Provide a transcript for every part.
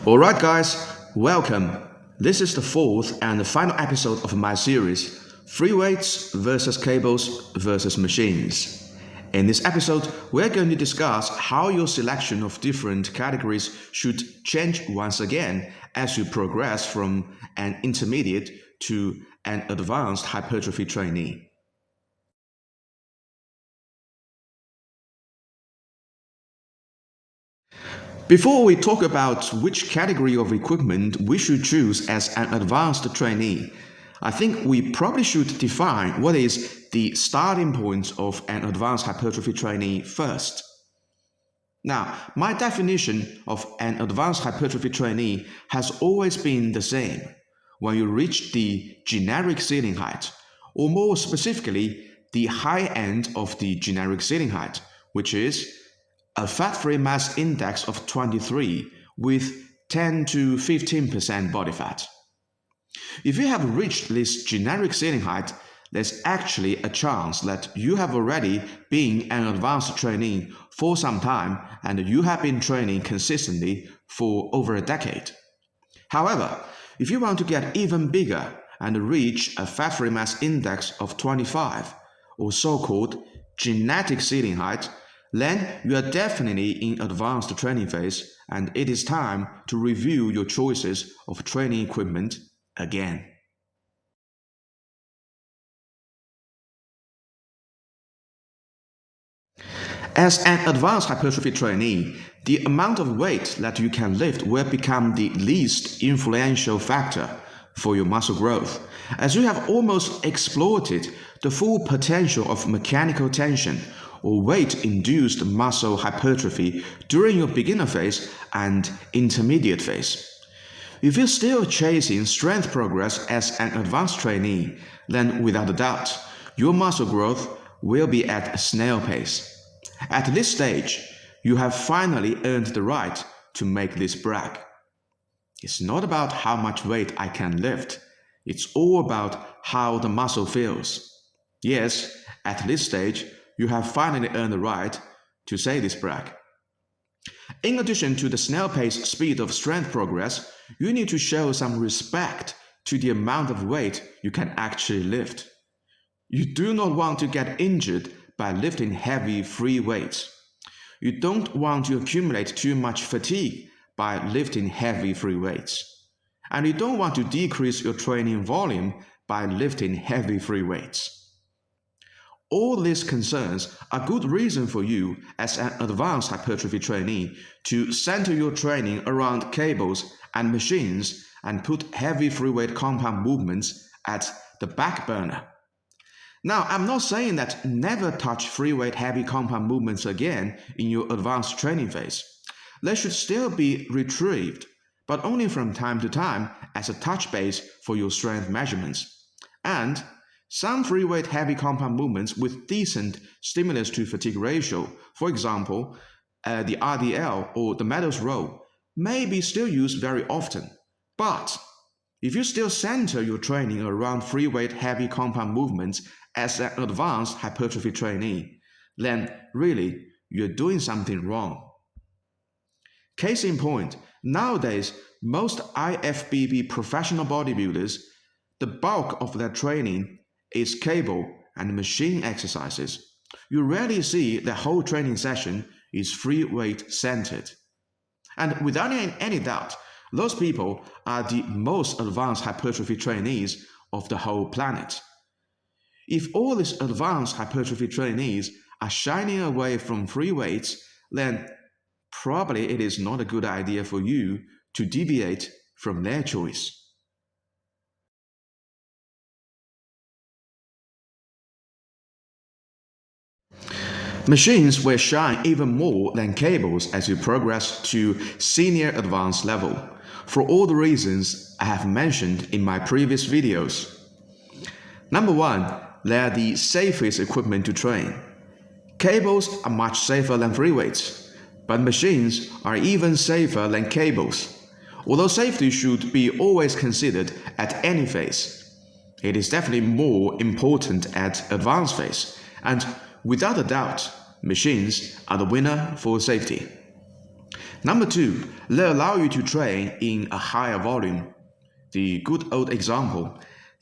Alright guys, welcome. This is the fourth and the final episode of my series, Free Weights versus Cables versus Machines. In this episode, we're going to discuss how your selection of different categories should change once again as you progress from an intermediate to an advanced hypertrophy trainee. Before we talk about which category of equipment we should choose as an advanced trainee, I think we probably should define what is the starting point of an advanced hypertrophy trainee first. Now, my definition of an advanced hypertrophy trainee has always been the same. When you reach the generic ceiling height, or more specifically, the high end of the generic ceiling height, which is a fat-free mass index of 23 with 10 to 15% body fat. If you have reached this generic ceiling height, there's actually a chance that you have already been an advanced trainee for some time and you have been training consistently for over a decade. However, if you want to get even bigger and reach a fat-free mass index of 25, or so-called genetic ceiling height, then you are definitely in advanced training phase and it is time to review your choices of training equipment again. As an advanced hypertrophy trainee, the amount of weight that you can lift will become the least influential factor for your muscle growth, as you have almost exploited the full potential of mechanical tension or weight-induced muscle hypertrophy during your beginner phase and intermediate phase. If you're still chasing strength progress as an advanced trainee, then without a doubt, your muscle growth will be at a snail pace. At this stage, you have finally earned the right to make this brag. It's not about how much weight I can lift, it's all about how the muscle feels. Yes, at this stage, you have finally earned the right to say this brag. In addition to the snail pace speed of strength progress, you need to show some respect to the amount of weight you can actually lift. You do not want to get injured by lifting heavy free weights. You don't want to accumulate too much fatigue by lifting heavy free weights. And you don't want to decrease your training volume by lifting heavy free weights. All these concerns are good reason for you as an advanced hypertrophy trainee to center your training around cables and machines and put heavy free weight compound movements at the back burner. Now, I'm not saying that never touch free weight heavy compound movements again in your advanced training phase. They should still be retrieved, but only from time to time as a touch base for your strength measurements. And some free weight heavy compound movements with decent stimulus to fatigue ratio, for example, the RDL or the Meadows row, may be still used very often. But if you still center your training around free weight heavy compound movements as an advanced hypertrophy trainee, then really you're doing something wrong. Case in point, nowadays most IFBB professional bodybuilders, the bulk of their training is cable and machine exercises. You rarely see the whole training session is free weight centered. And without any doubt, those people are the most advanced hypertrophy trainees of the whole planet. If all these advanced hypertrophy trainees are shying away from free weights, then probably it is not a good idea for you to deviate from their choice. Machines will shine even more than cables as you progress to senior advanced level, for all the reasons I have mentioned in my previous videos. Number one, they are the safest equipment to train. Cables are much safer than free weights, but machines are even safer than cables. Although safety should be always considered at any phase, it is definitely more important at advanced phase, and without a doubt, machines are the winner for safety. Number 2, they allow you to train in a higher volume. The good old example,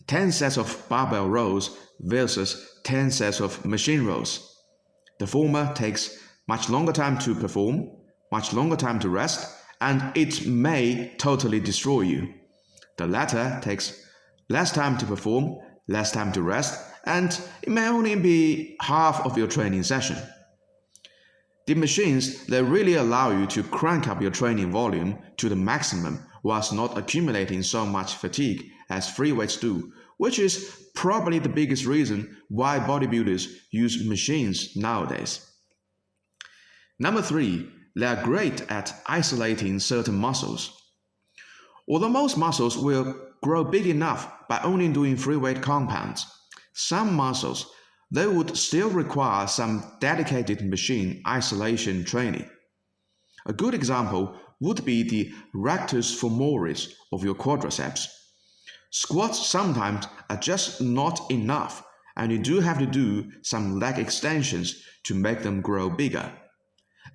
10 sets of barbell rows versus 10 sets of machine rows. The former takes much longer time to perform, much longer time to rest, and it may totally destroy you. The latter takes less time to perform, less time to rest, and it may only be half of your training session. The machines, they really allow you to crank up your training volume to the maximum whilst not accumulating so much fatigue as free weights do, which is probably the biggest reason why bodybuilders use machines nowadays. Number 3, they are great at isolating certain muscles. Although most muscles will grow big enough by only doing free weight compounds, some muscles, they would still require some dedicated machine isolation training. A good example would be the rectus femoris of your quadriceps. Squats sometimes are just not enough, and you do have to do some leg extensions to make them grow bigger.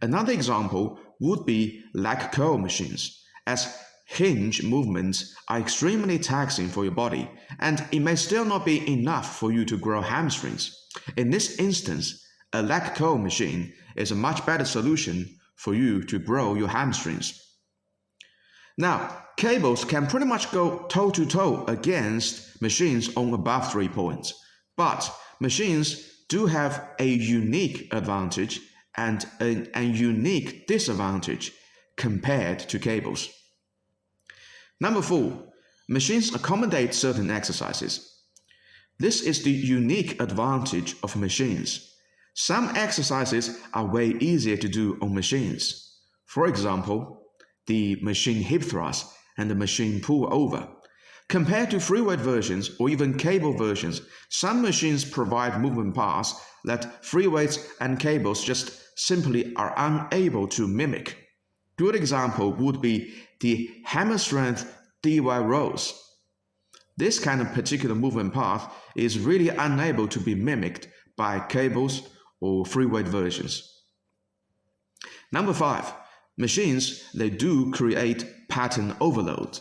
Another example would be leg curl machines, as hinge movements are extremely taxing for your body, and it may still not be enough for you to grow hamstrings. In this instance, a leg curl machine is a much better solution for you to grow your hamstrings. Now, cables can pretty much go toe-to-toe against machines on above 3 points, but machines do have a unique advantage and a unique disadvantage compared to cables. Number 4, machines accommodate certain exercises. This is the unique advantage of machines. Some exercises are way easier to do on machines. For example, the machine hip thrust and the machine pull over. Compared to free weight versions or even cable versions, some machines provide movement paths that free weights and cables just simply are unable to mimic. Good example would be the hammer strength DY rows. This kind of particular movement path is really unable to be mimicked by cables or free weight versions. Number 5, machines, they do create pattern overload.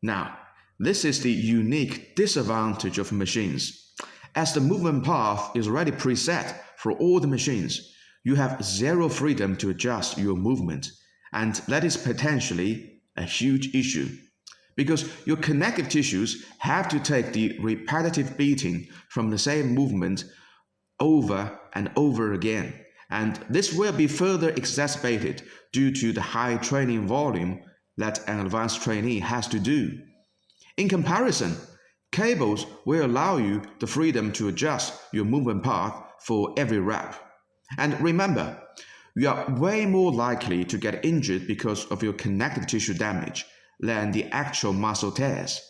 Now, this is the unique disadvantage of machines. As the movement path is already preset for all the machines, you have zero freedom to adjust your movement, and that is potentially a huge issue, because your connective tissues have to take the repetitive beating from the same movement over and over again, and this will be further exacerbated due to the high training volume that an advanced trainee has to do. In comparison, cables will allow you the freedom to adjust your movement path for every rep. And remember, you are way more likely to get injured because of your connective tissue damage than the actual muscle tears.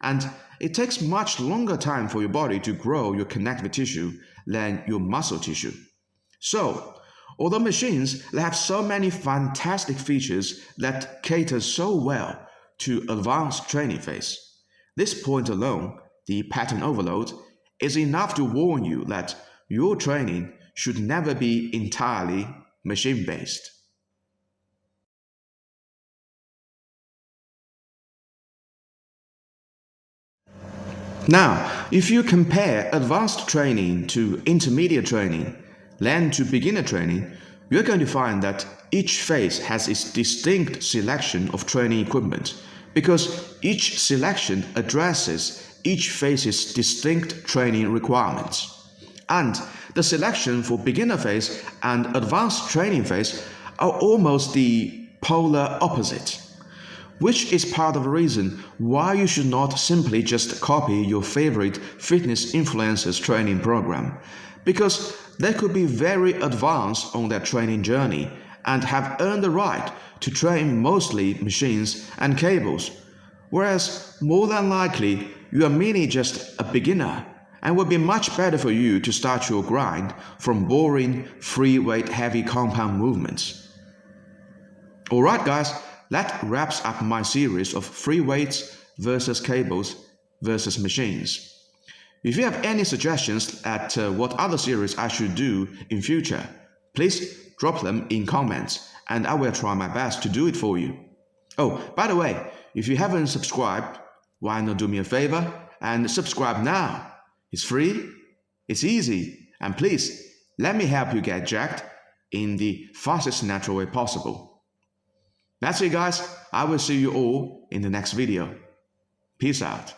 And it takes much longer time for your body to grow your connective tissue than your muscle tissue. So, although machines have so many fantastic features that cater so well to advanced training phase, this point alone, the pattern overload, is enough to warn you that your training should never be entirely machine-based. Now, if you compare advanced training to intermediate training, then to beginner training, you're going to find that each phase has its distinct selection of training equipment, because each selection addresses each phase's distinct training requirements. And the selection for beginner phase and advanced training phase are almost the polar opposite, which is part of the reason why you should not simply just copy your favorite fitness influencer's training program, because they could be very advanced on their training journey and have earned the right to train mostly machines and cables, whereas more than likely you are merely just a beginner, and would be much better for you to start your grind from boring free weight heavy compound movements. Alright guys, that wraps up my series of free weights versus cables versus machines. If you have any suggestions at what other series I should do in future, please drop them in comments and I will try my best to do it for you. Oh, by the way, if you haven't subscribed, why not do me a favor and subscribe now? It's free, it's easy, and please let me help you get jacked in the fastest natural way possible. That's it, guys. I will see you all in the next video. Peace out.